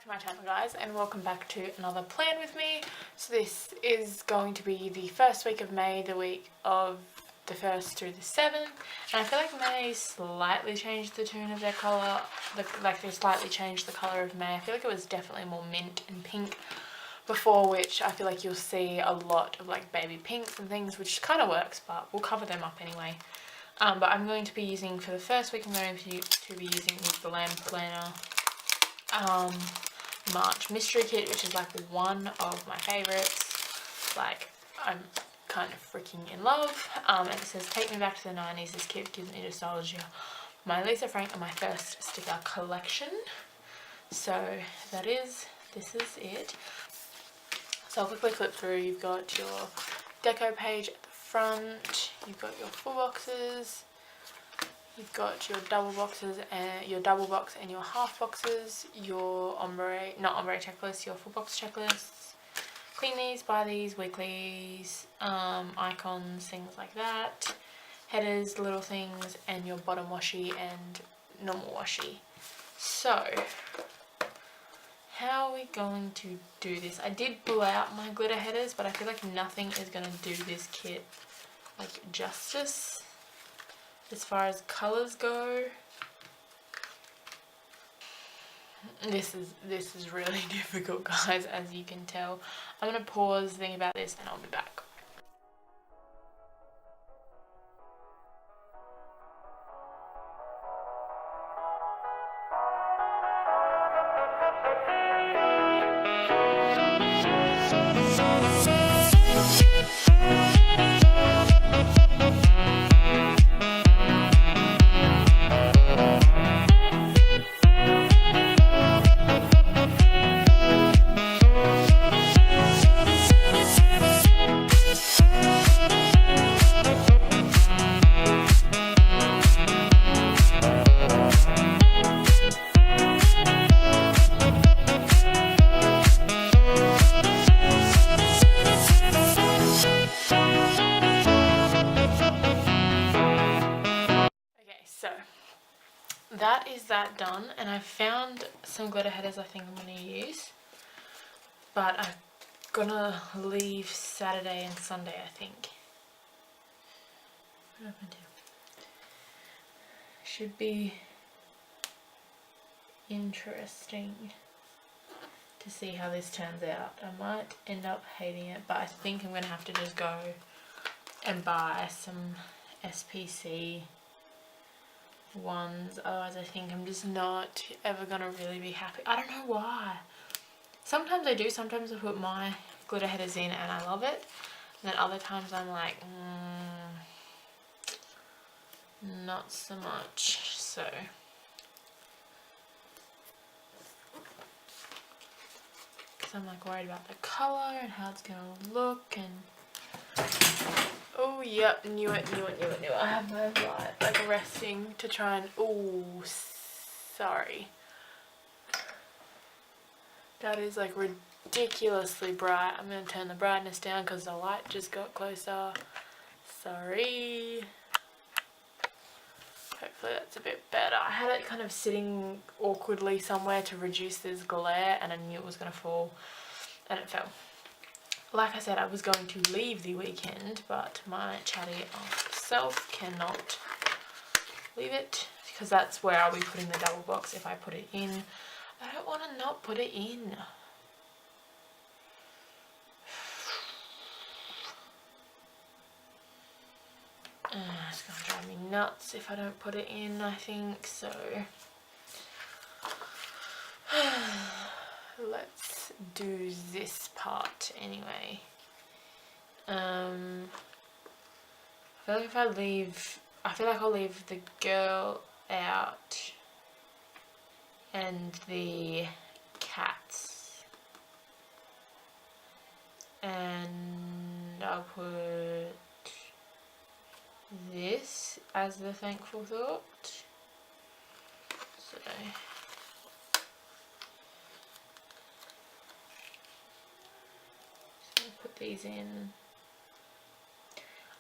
to my channel, guys, and welcome back to another plan with me. So this is going to be the first week of May, the week of the 1st through the 7th, and I feel like May slightly changed the tune of their colour, like they slightly changed the colour of May. I feel like it was definitely more mint and pink before, which I feel like you'll see a lot of like baby pinks and things, which kind of works, but we'll cover them up anyway. But I'm going to be using, for the first week, I'm going to be using the Glam Planner March Mystery Kit, which is like one of my favourites. Like, I'm kind of freaking in love. And it says, take me back to the 90s, this kit gives me nostalgia. My Lisa Frank and my first sticker collection. So this is it. So I'll quickly flip through. You've got your deco page at the front, you've got your full boxes, you've got your double boxes and your double box and your half boxes, your not ombre checklist, your full box checklists, clean these, buy these, weeklies, icons, things like that, headers, little things, and your bottom washi and normal washi. So how are we going to do this? I did pull out my glitter headers, but I feel like nothing is going to do this kit like justice as far as colours go. This is really difficult, guys, as you can tell. I'm going to pause, think about this, and I'll be back. That is that done, and I found some glitter headers I think I'm going to use, but I'm gonna leave Saturday and Sunday, I think. What happened to? Should be interesting to see how this turns out. I might end up hating it, but I think I'm going to have to just go and buy some SPC ones, otherwise I think I'm just not ever gonna really be happy. I don't know why. Sometimes I do, sometimes I put my glitter headers in and I love it, and then other times I'm like, not so much. So because I'm like worried about the colour and how it's gonna look, and oh, yep, knew it. I have my light like resting to try and, oh, sorry. That is like ridiculously bright. I'm going to turn the brightness down because the light just got closer. Sorry. Hopefully that's a bit better. I had it kind of sitting awkwardly somewhere to reduce this glare, and I knew it was going to fall, and it fell. Like I said, I was going to leave the weekend, but my chatty self cannot leave it, because that's where I'll be putting the double box if I put it in. I don't want to not put it in. It's going to drive me nuts if I don't put it in, I think, so let's do this part anyway. I feel like I'll leave the girl out and the cats, and I'll put this as the thankful thought. So put these in.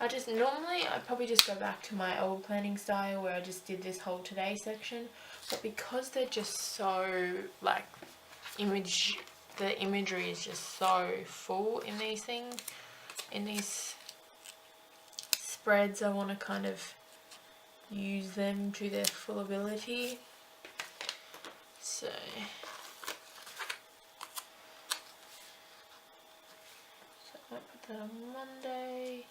I'd probably just go back to my old planning style where I just did this whole today section, but because they're just so like the imagery is just so full in these things, in these spreads. I want to kind of use them to their full ability. So I might put that on Monday.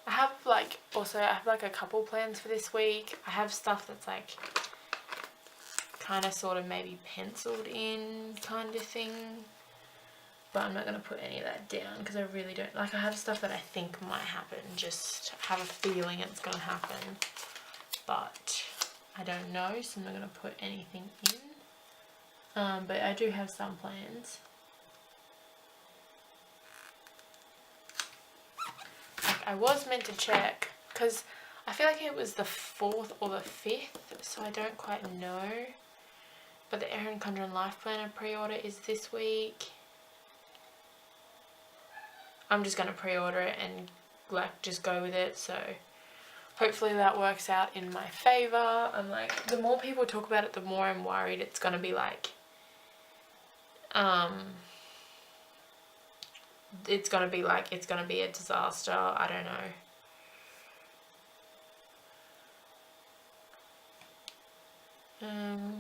I have like a couple plans for this week. I have stuff that's like kind of sort of maybe penciled in kind of thing, but I'm not going to put any of that down because I really don't, like, I have stuff that I think might happen, just have a feeling it's going to happen, but I don't know, so I'm not going to put anything in. But I do have some plans. Like, I was meant to check because I feel like it was the 4th or the 5th, so I don't quite know. But the Erin Condren Life Planner pre-order is this week. I'm just going to pre-order it and like just go with it, so hopefully that works out in my favour. I'm like, the more people talk about it, the more I'm worried it's going to be like it's going to be a disaster. I don't know.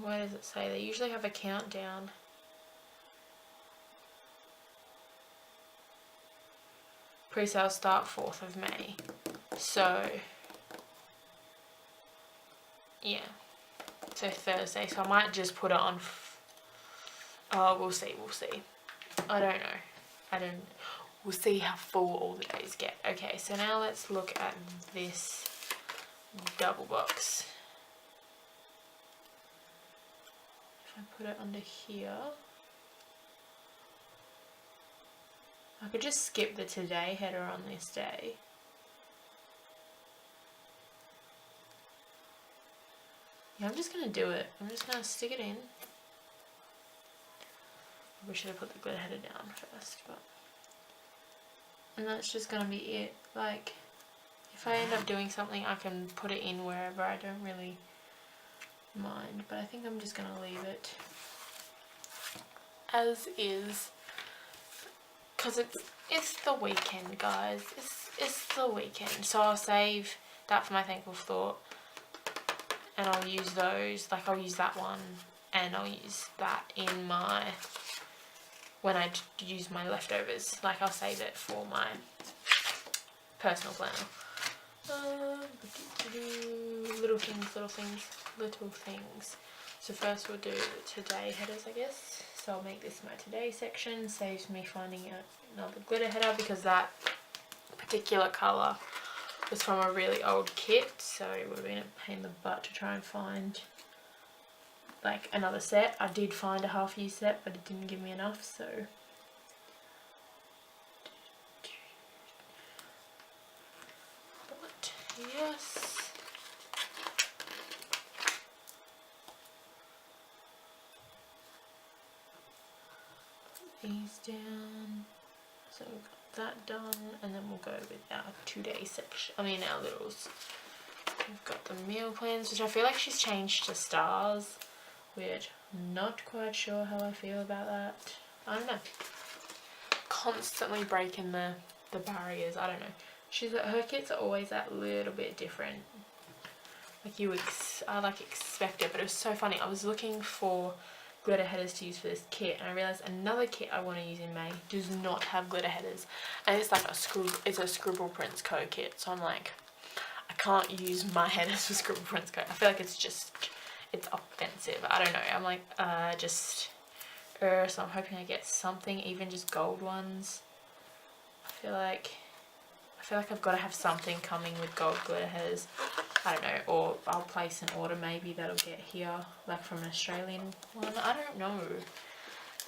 Where does it say? They usually have a countdown. Pre-sales start 4th of May. So, yeah. So Thursday. So I might just put it on. We'll see. I don't know. We'll see how full all the days get. Okay, so now let's look at this double box. I put it under here. I could just skip the today header on this day. Yeah, I'm just going to do it. I'm just going to stick it in. We should have put the glitter header down first, but... And that's just going to be it. Like, if I end up doing something, I can put it in wherever. I don't really mind, but I think I'm just going to leave it as is, because it's the weekend, guys. It's the weekend, so I'll save that for my thankful thought, and I'll use those, like I'll use that one and I'll use that in my, when I use my leftovers, like I'll save it for my personal planner. Little things. So first we'll do today headers, I guess. So I'll make this my today section. Saves me finding another glitter header because that particular colour was from a really old kit, so it would have been a pain in the butt to try and find like another set. I did find a half-use set, but it didn't give me enough, so but yes. These down, so we've got that done, and then we'll go with our today section, our littles. We've got the meal plans, which I feel like she's changed to stars, which I'm not quite sure how I feel about that. I don't know, constantly breaking the barriers. I don't know, her kits are always that little bit different, like I expect it. But it was so funny, I was looking for glitter headers to use for this kit, and I realised another kit I want to use in May does not have glitter headers, and it's like it's a Scribble Prints Co kit, so I'm like, I can't use my headers for Scribble Prints Co. I feel like it's offensive. I don't know, I'm like so I'm hoping I get something, even just gold ones. I feel like I've got to have something coming with gold glitter headers. I don't know, or I'll place an order maybe that'll get here, like from an Australian one. I don't know.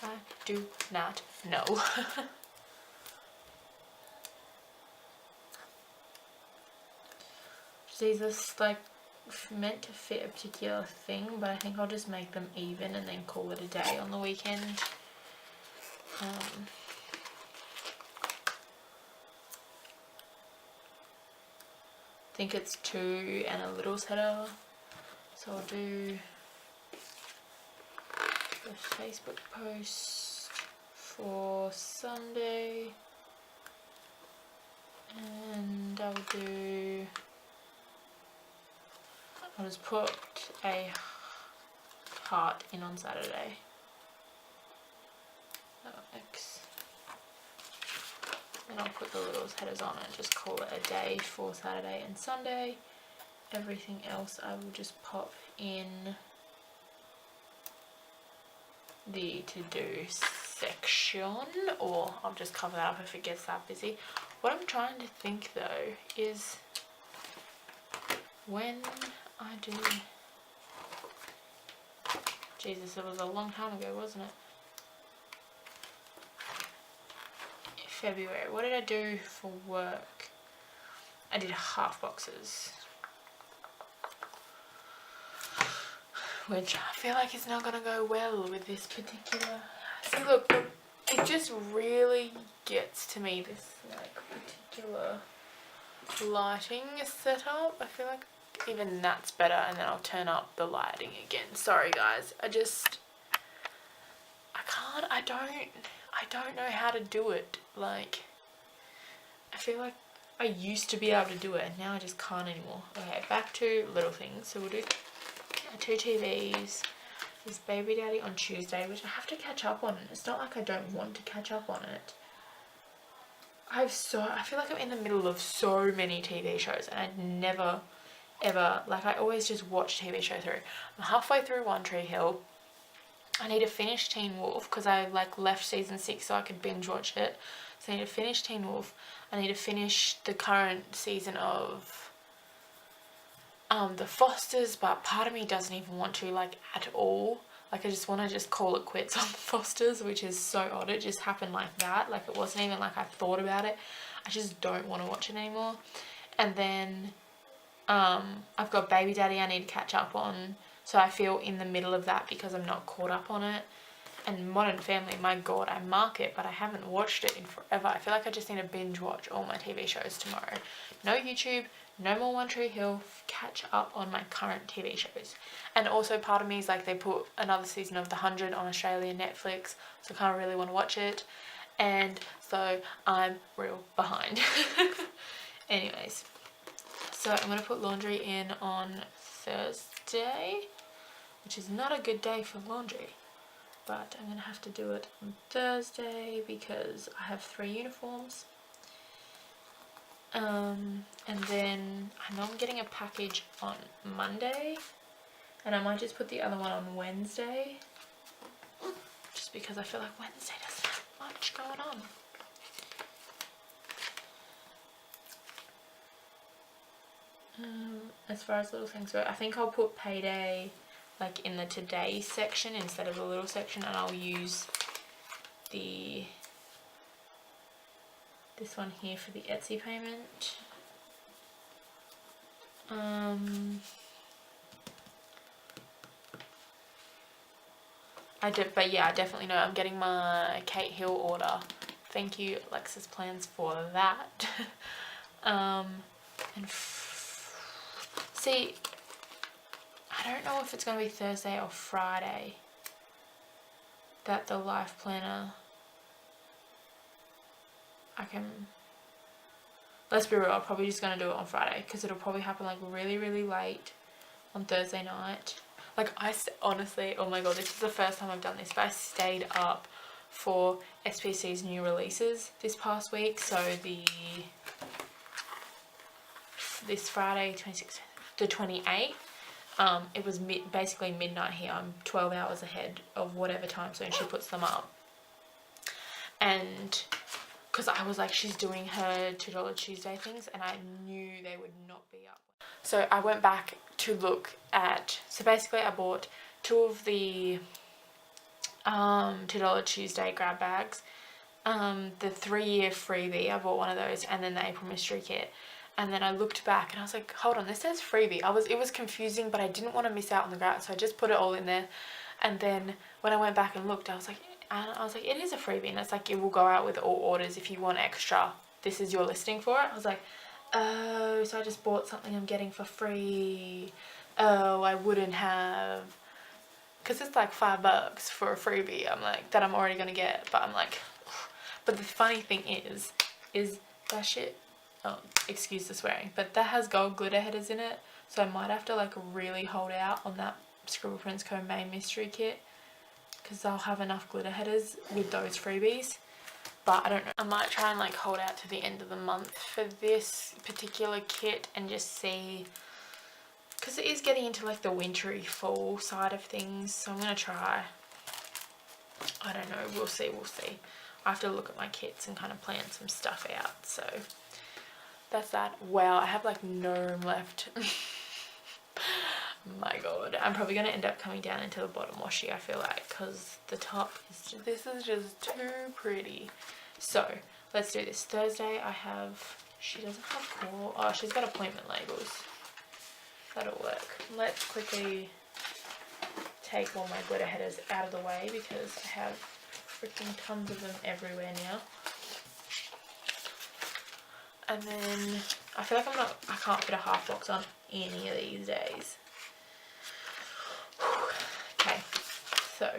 I do not know. These are like meant to fit a particular thing, but I think I'll just make them even and then call it a day on the weekend. I think it's 2 and a little header, so I'll do the Facebook post for Sunday, and I'll just put a heart in on Saturday. X. Then I'll put the little headers on and just call it a day for Saturday and Sunday. Everything else I will just pop in the to-do section, or I'll just cover that up if it gets that busy. What I'm trying to think though is when I do... Jesus, it was a long time ago, wasn't it? February. What did I do for work? I did half boxes, which I feel like is not going to go well with this particular... See, look, it just really gets to me, this like particular lighting setup. I feel like even that's better, and then I'll turn up the lighting again. Sorry guys, I don't know how to do it. Like, I feel like I used to be able to do it and now I just can't anymore. Okay, back to little things. So we'll do 2 TVs. There's Baby Daddy on Tuesday, which I have to catch up on. It's not like I don't want to catch up on it. I feel like I'm in the middle of so many TV shows, and I never ever, like, I always just watch TV show through. I'm halfway through One Tree Hill. I need to finish Teen Wolf because I like left season 6 so I could binge watch it. So I need to finish Teen Wolf. I need to finish the current season of The Fosters, but part of me doesn't even want to, like, at all. Like, I just want to just call it quits on The Fosters, which is so odd. It just happened like that. Like, it wasn't even like I thought about it. I just don't want to watch it anymore. And then I've got Baby Daddy I need to catch up on. So I feel in the middle of that because I'm not caught up on it. And Modern Family, my god, I mark it, but I haven't watched it in forever. I feel like I just need to binge watch all my TV shows tomorrow. No YouTube, no more One Tree Hill, catch up on my current TV shows. And also part of me is like, they put another season of The 100 on Australian Netflix, so I kind of really want to watch it. And so I'm real behind. Anyways, so I'm going to put laundry in on Thursday, which is not a good day for laundry. But I'm going to have to do it on Thursday because I have 3 uniforms. And then I know I'm getting a package on Monday. And I might just put the other one on Wednesday. Just because I feel like Wednesday doesn't have much going on. As far as little things go, I think I'll put payday like in the today section instead of the little section, and I'll use this one here for the Etsy payment. But yeah, I definitely know I'm getting my Kate Hill order. Thank you, Alexis Plans, for that. See, I don't know if it's going to be Thursday or Friday that the life planner, let's be real, I'm probably just going to do it on Friday because it'll probably happen like really, really late on Thursday night. Like, honestly, oh my god, this is the first time I've done this, but I stayed up for SPC's new releases this past week. So this Friday, 26th, the 28th, it was basically midnight here. I'm 12 hours ahead of whatever time zone she puts them up. And because I was like, she's doing her $2 Tuesday things, and I knew they would not be up. So I went back to look at, so basically I bought 2 of the $2 Tuesday grab bags, the 3-year freebie, I bought one of those, and then the April mystery kit. And then I looked back and I was like, hold on, this says freebie. It was confusing, but I didn't want to miss out on the grab, so I just put it all in there. And then when I went back and looked, I was like, it is a freebie, and it's like, it will go out with all orders if you want extra. This is your listing for it. I was like, oh, so I just bought something I'm getting for free. Oh, I wouldn't have. because it's like $5 for a freebie, I'm like, that I'm already gonna get, but I'm like, but the funny thing is that shit, oh, excuse the swearing, but that has gold glitter headers in it, so I might have to like really hold out on that Scribble Prince Co. main mystery kit, because I'll have enough glitter headers with those freebies. But I don't know, I might try and like hold out to the end of the month for this particular kit and just see, because it is getting into like the wintry fall side of things, so I'm gonna try. I don't know, we'll see. I have to look at my kits and kind of plan some stuff out, so that's that. Wow, I have like no room left. My god, I'm probably going to end up coming down into the bottom washi, I feel like, because the top is just, this is just too pretty. So let's do this. Thursday I have, she doesn't have call, oh, she's got appointment labels. That'll work. Let's quickly take all my glitter headers out of the way because I have freaking tons of them everywhere now. And then I feel like I can't fit a half box on any of these days. Okay, so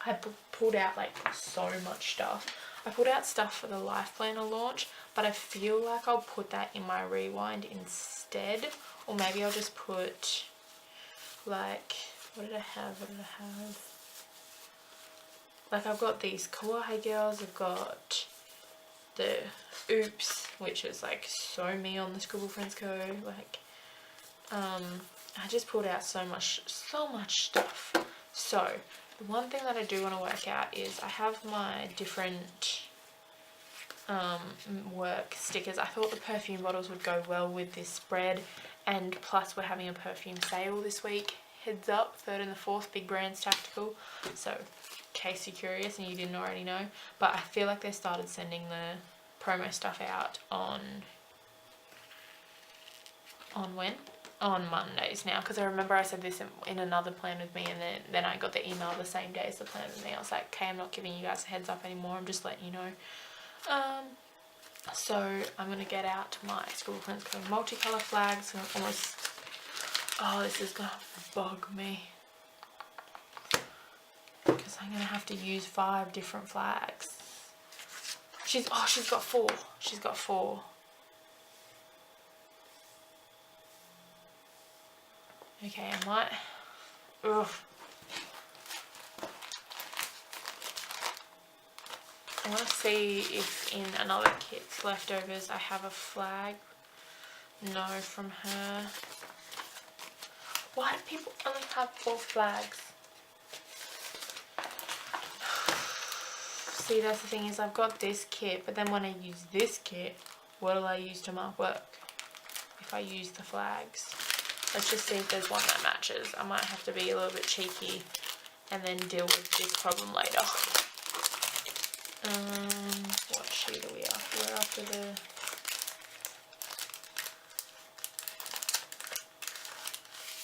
I pulled out like so much stuff. I pulled out stuff for the Life Planner launch, but I feel like I'll put that in my rewind instead, or maybe I'll just put like, what did I have? Like I've got these Kawaii girls, I've got the Oops, which is like so me on the Scribble Friends Co. Like, I just pulled out so much stuff. So the one thing that I do want to work out is I have my different work stickers. I thought the perfume bottles would go well with this spread, and plus we're having a perfume sale this week. Heads up, 3rd and the 4th, Big Brands Tactical. So in case you're curious and you didn't already know, but I feel like they started sending the promo stuff out on when? On Mondays now, because I remember I said this in another plan with me, and then I got the email the same day as the plan with me. I was like, okay, I'm not giving you guys a heads up anymore, I'm just letting you know. So I'm going to get out my Scribble Friends Co. multicolour flags. So almost, oh, this is going to bug me, because I'm going to have to use 5 different flags. She's got 4. She's got 4. Okay, I might, ugh. I want to see if in another kit's leftovers I have a flag. No, from her. Why do people only have 4 flags? See, that's the thing, is I've got this kit, but then when I use this kit, what will I use to mark work if I use the flags? Let's just see if there's one that matches. I might have to be a little bit cheeky and then deal with this problem later. What sheet are we after? We're after the...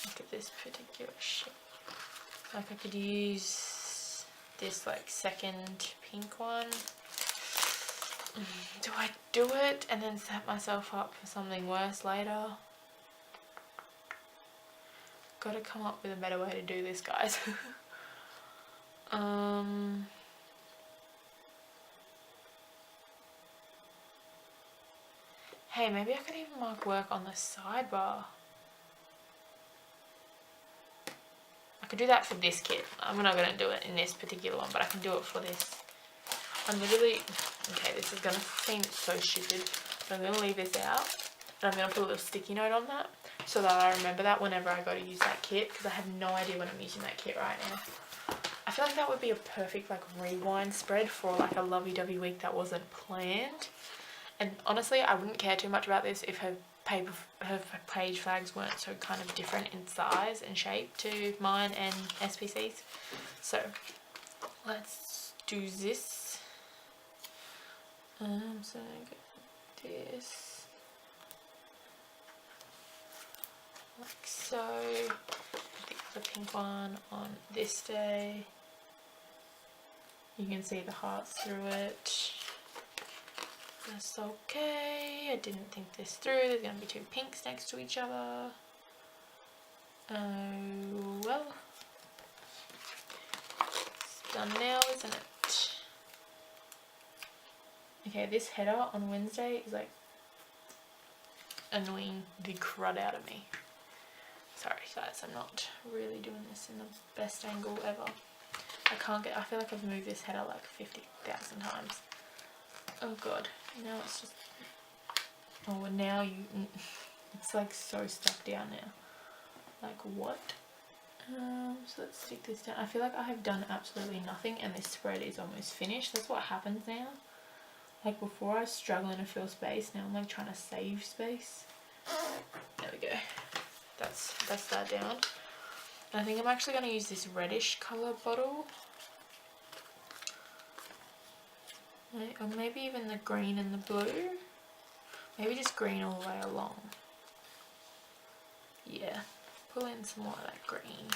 Look at this particular sheet. Like I could use this like second pink one. Do I do it and then set myself up for something worse later? Got to come up with a better way to do this, guys. Hey, maybe I could even mark work on the sidebar. I could do that for this kit. I'm not going to do it in this particular one, but I can do it for this. I'm literally... Okay, this is going to seem so stupid, but I'm going to leave this out. And I'm going to put a little sticky note on that, so that I remember that whenever I go to use that kit, because I have no idea when I'm using that kit right now. I feel like that would be a perfect like rewind spread for like a lovey-dovey week that wasn't planned. And honestly, I wouldn't care too much about this if her page flags weren't so kind of different in size and shape to mine and SPC's. So let's do this. So I get this. Like so. The other pink one on this day. You can see the hearts through it. That's okay. I didn't think this through. There's going to be 2 pinks next to each other. Oh well. done now, isn't it? Okay, this header on Wednesday is like annoying the crud out of me. Sorry guys, I'm not really doing this in the best angle ever. I feel like I've moved this header like 50,000 times. Oh god, now it's just, oh now it's like so stuck down now. Like what? So let's stick this down. I feel like I have done absolutely nothing and this spread is almost finished. That's what happens now. Like before I was struggling to fill space, now I'm like trying to save space. There we go. That's that down. And I think I'm actually going to use this reddish colour bottle. Or maybe even the green and the blue. Maybe just green all the way along. Yeah, pull in some more of that green.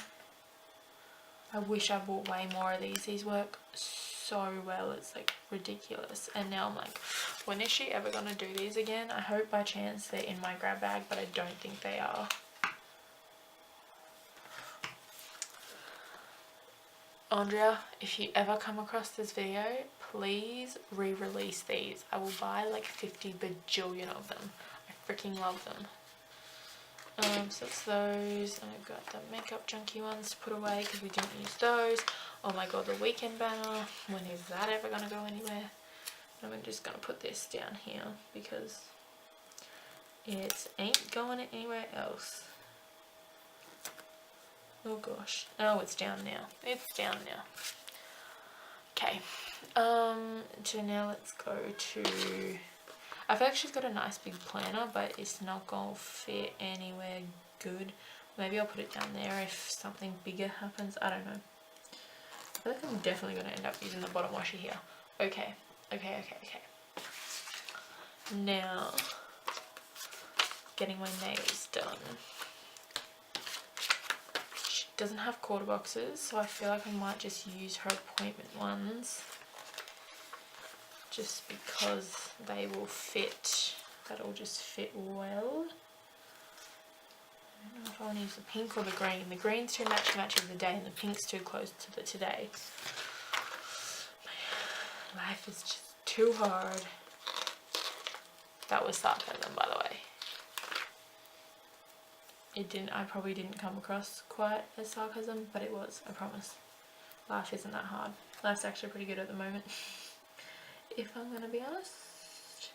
I wish I bought way more of these. These work so well, it's like ridiculous. And now I'm like, when is she ever going to do these again? I hope by chance they're in my grab bag, but I don't think they are. Andrea, if you ever come across this video, please re-release these. I will buy like 50 bajillion of them. I freaking love them. So it's those, and I've got the makeup junkie ones to put away because we didn't use those. Oh my god, the weekend banner, when is that ever going to go anywhere? I'm just going to put this down here because it ain't going anywhere else. Oh gosh, oh it's down now, it's down now. Okay, so now let's go to, I've actually got a nice big planner, but it's not going to fit anywhere good. Maybe I'll put it down there if something bigger happens. I don't know. I feel like I'm definitely going to end up using the bottom washer here. Okay. Now, getting my nails done. She doesn't have quarter boxes, so I feel like I might just use her appointment ones. Just because they will fit, that'll just fit well. I don't know if I want to use the pink or the green. The green's too matchy of the day and the pink's too close to the today. My life is just too hard. That was sarcasm, by the way. I probably didn't come across quite as sarcasm, but it was, I promise. Life isn't that hard. Life's actually pretty good at the moment. If I'm gonna be honest.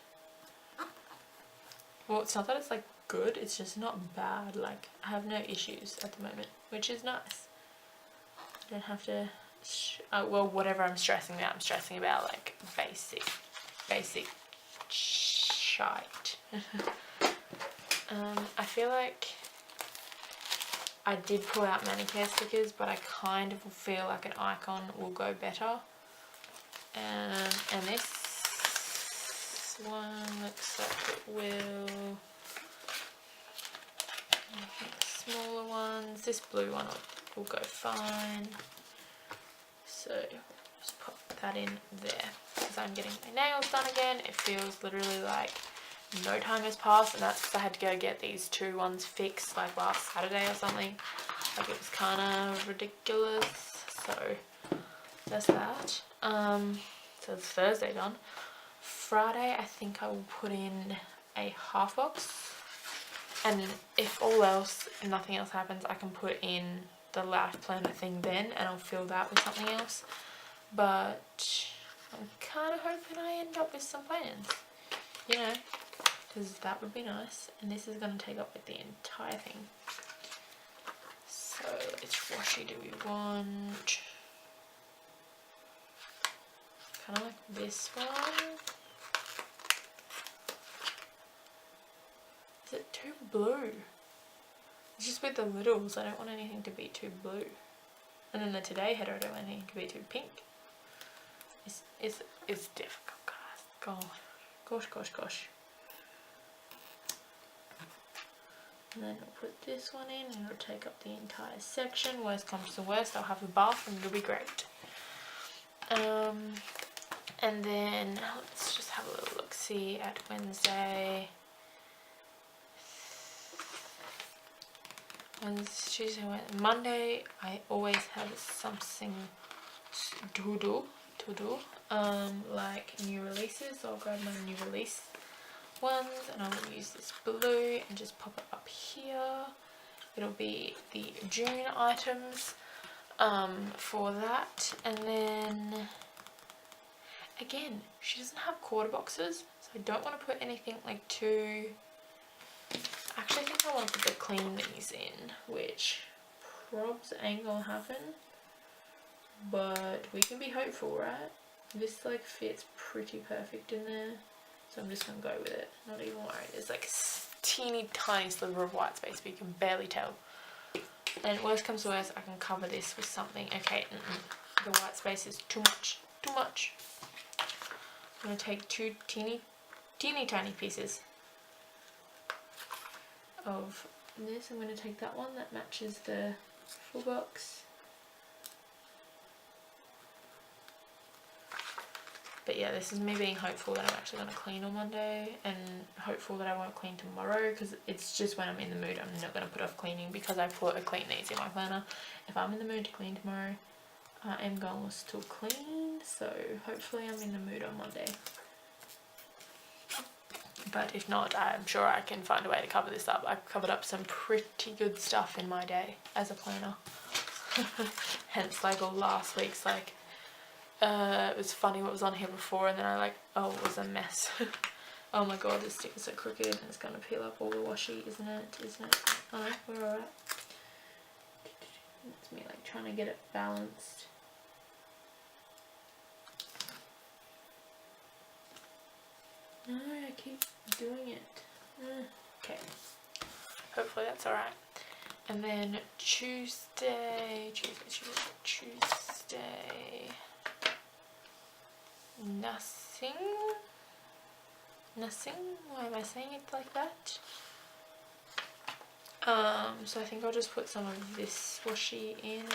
Well, it's not that it's like good, it's just not bad. Like, I have no issues at the moment, which is nice. I don't have to, well, whatever I'm stressing about like basic shite. I feel like I did pull out manicure stickers, but I kind of feel like an icon will go better. And this one looks like it will. I think smaller ones. This blue one will go fine. So just pop that in there because I'm getting my nails done again. It feels literally like no time has passed, and that's because I had to go get these two ones fixed like last Saturday or something. Like it was kind of ridiculous. So that's that. So it's Thursday done. Friday I think I will put in a half box, and if all else, nothing else happens, I can put in the life planner thing then, and I'll fill that with something else. But I'm kind of hoping I end up with some plans, you know, because that would be nice. And this is going to take up with the entire thing. So which washi do we want? Kind of like this one. Is it too blue? It's just with the littles, I don't want anything to be too blue. And then the today header, I don't want anything to be too pink. It's difficult, guys. Gosh. And then I'll put this one in and it'll take up the entire section. Worst comes to worst, I'll have a bath and it'll be great. And then let's just have a little look-see at Wednesday. Wednesday, Tuesday, Wednesday. Monday, I always have something to do like new releases. So I'll grab my new release ones and I will use this blue and just pop it up here. It'll be the June items for that. And then again, she doesn't have quarter boxes, so I don't want to put anything like too... I actually think I want to put the clean these in, which probs ain't gonna happen, but we can be hopeful, right? This like fits pretty perfect in there, so I'm just gonna go with it, not even worried. There's like a teeny tiny sliver of white space, but you can barely tell. And worst comes to worst, I can cover this with something. Okay, the white space is too much, too much. I'm going to take two teeny tiny pieces of this. I'm going to take that one that matches the full box. But yeah, this is me being hopeful that I'm actually going to clean on Monday, and hopeful that I won't clean tomorrow, because it's just when I'm in the mood. I'm not going to put off cleaning because I put a clean these in my planner. If I'm in the mood to clean tomorrow, I am going to still clean, so hopefully I'm in the mood on Monday. But if not, I'm sure I can find a way to cover this up. I've covered up some pretty good stuff in my day as a planner. Hence like all last week's like, it was funny what was on here before, and then I like, oh, it was a mess. Oh my god, this stick is so crooked and it's going to peel up all the washi, isn't it? Oh no, we're alright. It's me like trying to get it balanced. No, I keep doing it. Okay. Hopefully that's alright. And then Tuesday. Nothing. Why am I saying it like that? So I think I'll just put some of this washi in.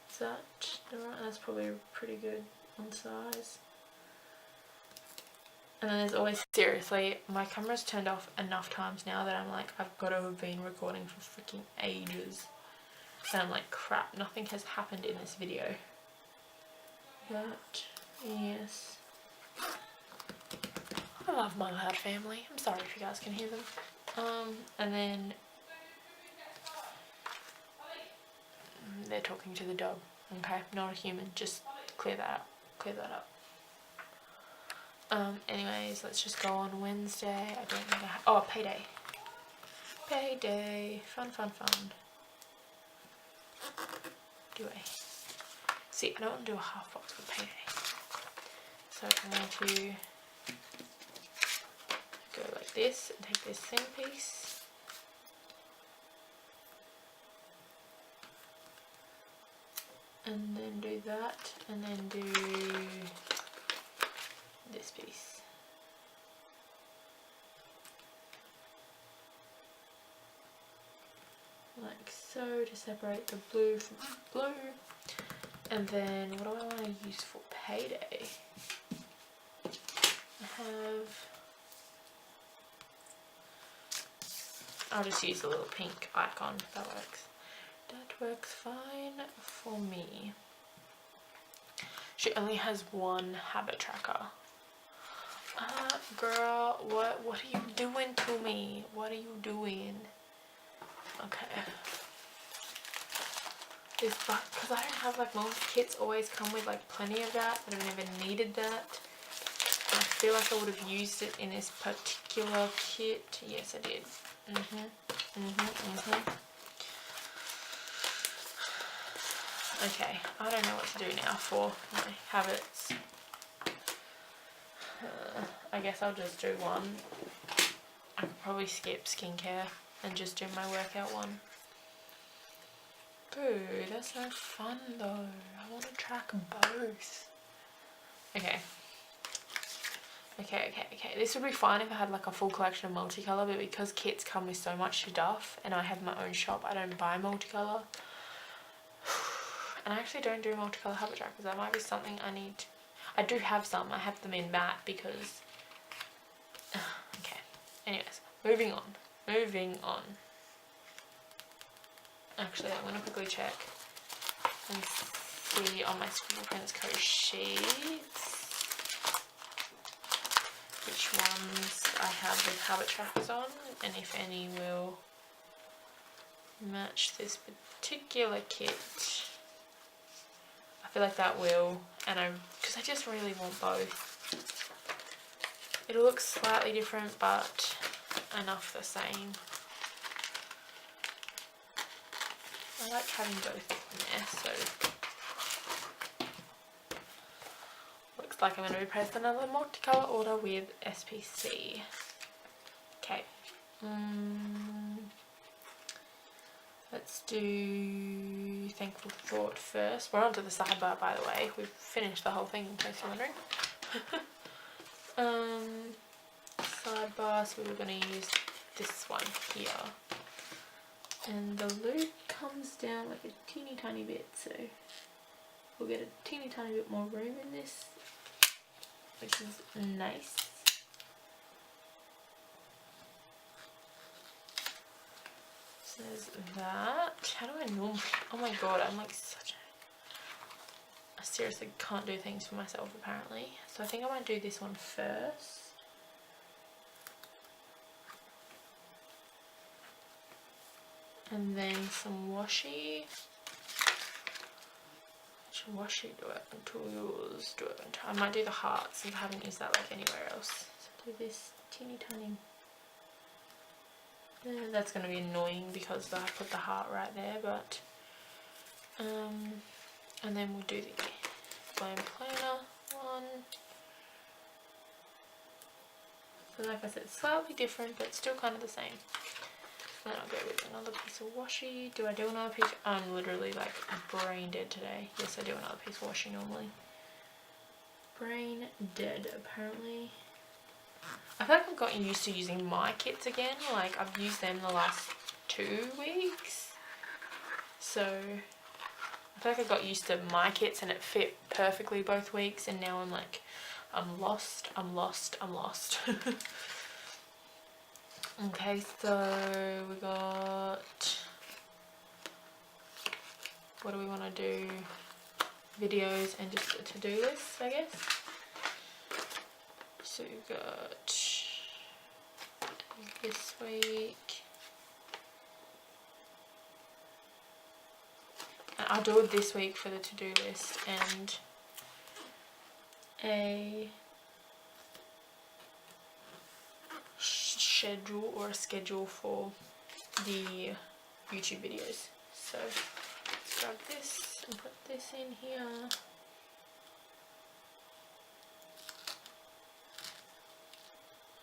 Is that right? That's probably pretty good on size. And then there's always, seriously, my camera's turned off enough times now that I'm like, I've got to have been recording for freaking ages. And I'm like, crap, nothing has happened in this video. But yes, I love my loud family. I'm sorry if you guys can hear them. And then they're talking to the dog. Okay, not a human. Just clear that up. Anyways, let's just go on Wednesday. I don't think I have... Oh, payday. Fun. Do I? See, I don't want to do a half box for payday. So I'm going to go like this and take this thin piece. And then do that, and then do this piece. Like so, to separate the blue from the blue. And then what do I want to use for payday? I'll just use the little pink icon. That works fine for me. She only has one habit tracker. Girl, what are you doing to me? What are you doing? Okay. This box, because I don't have, like, most kits always come with like plenty of that, but I've never needed that. And I feel like I would have used it in this particular kit. Yes, I did. Okay, I don't know what to do now for my habits. I guess I'll just do one. I could probably skip skincare and just do my workout one. Boo, that's no fun though. I want to track both. Okay. This would be fine if I had like a full collection of multicolour, but because kits come with so much stuff and I have my own shop, I don't buy multicolour. And I actually don't do multicolour habit trackers. That might be something I need. I do have some. I have them in matte because... Okay. Anyways, moving on. Actually, I'm going to quickly check and see on my Scribble Prints Co sheets which ones I have the habit trackers on, and if any will match this particular kit. I feel like that will, and because I just really want both. It'll look slightly different, but enough the same. I like having both in there, so looks like I'm going to be placing another multicolour order with SPC. Okay. Let's do Thankful Thought first. We're on to the sidebar, by the way. We've finished the whole thing, in case you're wondering. Sidebar, so we're going to use this one here. And the loop comes down like a teeny tiny bit, so we'll get a teeny tiny bit more room in this, which is nice. So there's that. How do I normally, oh my god, I'm like such a, I seriously can't do things for myself apparently. So I think I might do this one first. And then some washi. Which washi do I want to use? I might do the heart since I haven't used that like anywhere else. So do this teeny tiny. That's going to be annoying because I put the heart right there, but and then we'll do the Glam Planner one. So like I said, slightly different but still kind of the same. Then I'll go with another piece of washi. Do I do another piece? I'm literally like brain dead today. Yes, I do another piece of washi normally. Brain dead apparently. I feel like I've gotten used to using my kits again. Like I've used them the last 2 weeks. So I feel like I got used to my kits and it fit perfectly both weeks, and now I'm like, I'm lost. Okay, so we got, what do we want to do? Videos and just a to-do list, I guess. So we've got this week. And I'll do it this week for the to-do list, and a schedule for the YouTube videos. So let's grab this and put this in here.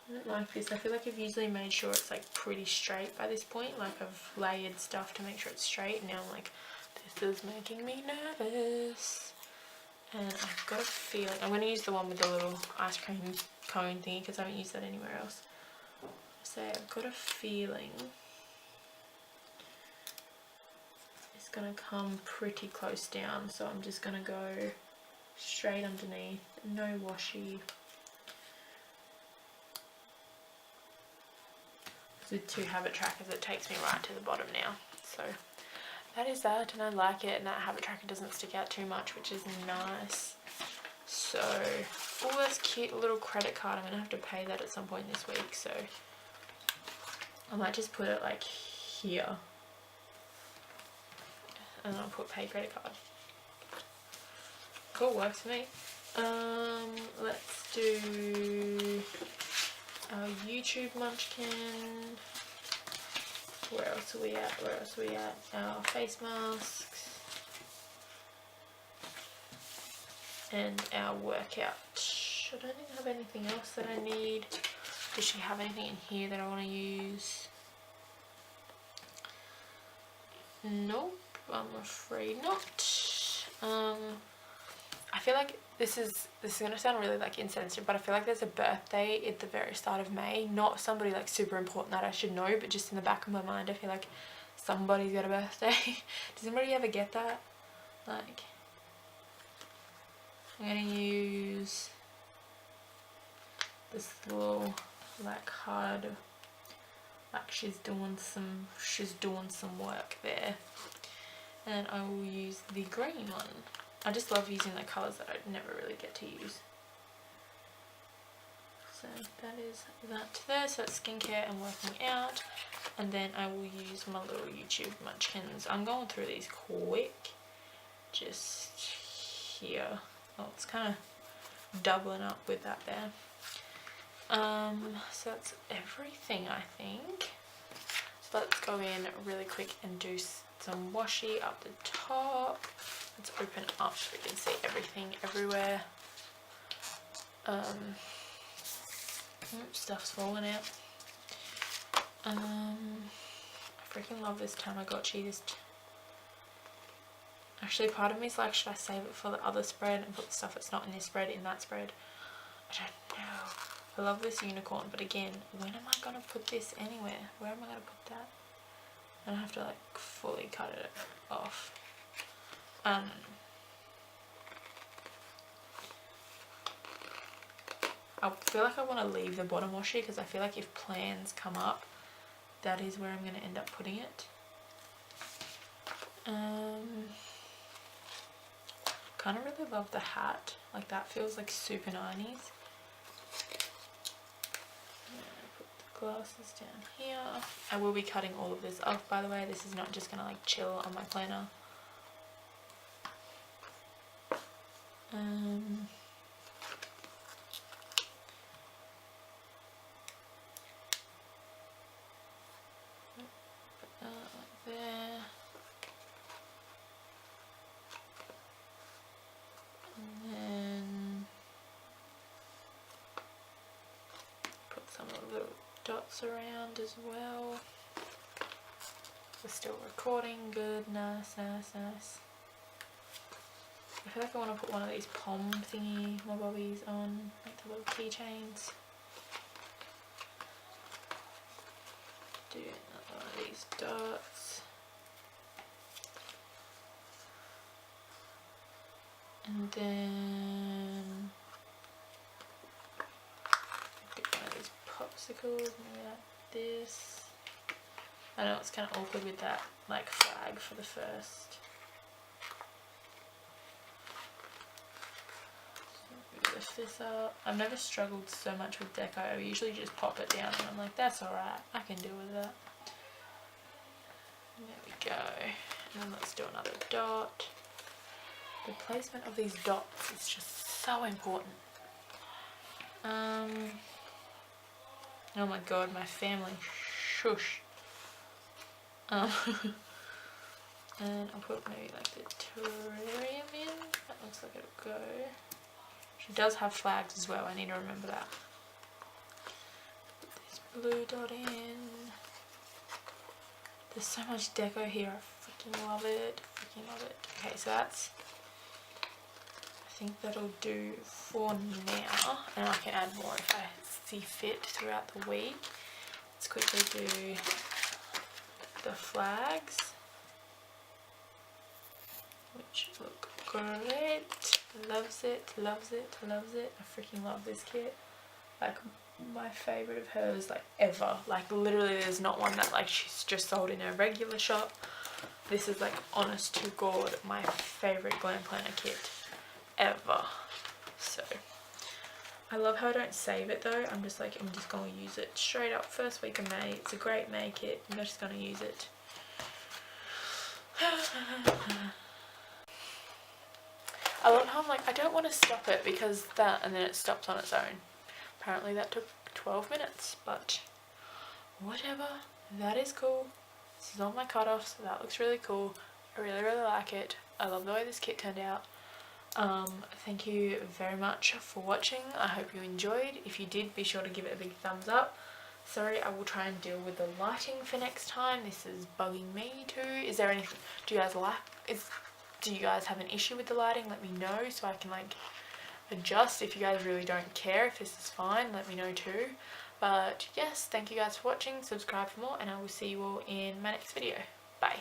I don't like this. I feel like I've usually made sure it's like pretty straight by this point. Like I've layered stuff to make sure it's straight, and now I'm like, this is making me nervous. And I've got a feeling I'm going to use the one with the little ice cream cone thingy because I haven't used that anywhere else. So I've got a feeling it's going to come pretty close down, so I'm just going to go straight underneath, no washi. With 2 habit trackers it takes me right to the bottom now. So that is that, and I like it, and that habit tracker doesn't stick out too much, which is nice. So, oh, that's cute, a little credit card. I'm going to have to pay that at some point this week, so I might just put it like here, and then I'll put pay credit card. Cool, works for me. Let's do our YouTube munchkin. Where else are we at? Our face masks. And our workout. I don't think I have anything else that I need. Does she have anything in here that I want to use? Nope, I'm afraid not. I feel like this is gonna sound really like insensitive, but I feel like there's a birthday at the very start of May. Not somebody like super important that I should know, but just in the back of my mind I feel like somebody's got a birthday. Does anybody ever get that? Like, I'm gonna use this little like hard like she's doing some work there. And I will use the green one. I just love using the colours that I never really get to use. So that is that there. So that's skincare and working out. And then I will use my little YouTube munchkins. I'm going through these quick. Just here. Oh, it's kind of doubling up with that there. So that's everything, I think. So let's go in really quick and do some washi up the top. Let's open up so we can see everything everywhere. Stuff's falling out. I freaking love this Tamagotchi. Actually, part of me is like, should I save it for the other spread and put the stuff that's not in this spread in that spread? I don't know. I love this unicorn, but again, when am I going to put this anywhere? Where am I going to put that? I don't have to like fully cut it off. I feel like I want to leave the bottom washi because I feel like if plans come up, that is where I'm going to end up putting it. Kind of really love the hat. Like that feels like super 90s. Put the glasses down here. I will be cutting all of this off, by the way. This is not just going to like chill on my planner. There. And then put some little dots around as well. We're still recording, good, nice. I feel like I want to put one of these pom thingy bobbies on, like the little keychains. Do another one of these dots. And then get one of these popsicles, maybe like this. I know it's kind of awkward with that like flag for the first. So lift this up. I've never struggled so much with deco. I usually just pop it down and I'm like, that's alright, I can deal with that. There we go. And then let's do another dot. The placement of these dots is just so important. Oh my god, my family. Shush. And I'll put maybe like the terrarium in. That looks like it'll go. She does have flags as well, I need to remember that. Put this blue dot in. There's so much deco here, I freaking love it. Okay, so that's, I think that'll do for now, and I can add more if I see fit throughout the week. Let's quickly do the flags, which look great. Loves it. I freaking love this kit. Like my favorite of hers, like ever. Like literally there's not one that like she's just sold in her regular shop. This is like honest to god my favorite Glam planner kit ever. So I love how I don't save it though. I'm just gonna use it straight up first week of May. It's a great May kit. I'm just gonna use it. I love how I'm like, I don't want to stop it because that, and then it stops on its own. Apparently that took 12 minutes, but whatever, that is cool. This is on my cutoff, so that looks really cool. I really like it. I love the way this kit turned out. Thank you very much for watching. I hope you enjoyed. If you did, be sure to give it a big thumbs up. Sorry, I will try and deal with the lighting for next time. This is bugging me too. Is there anything, do you guys have an issue with the lighting? Let me know so I can like adjust. If you guys really don't care if this is fine, let me know too. But yes, thank you guys for watching. Subscribe for more and I will see you all in my next video. Bye.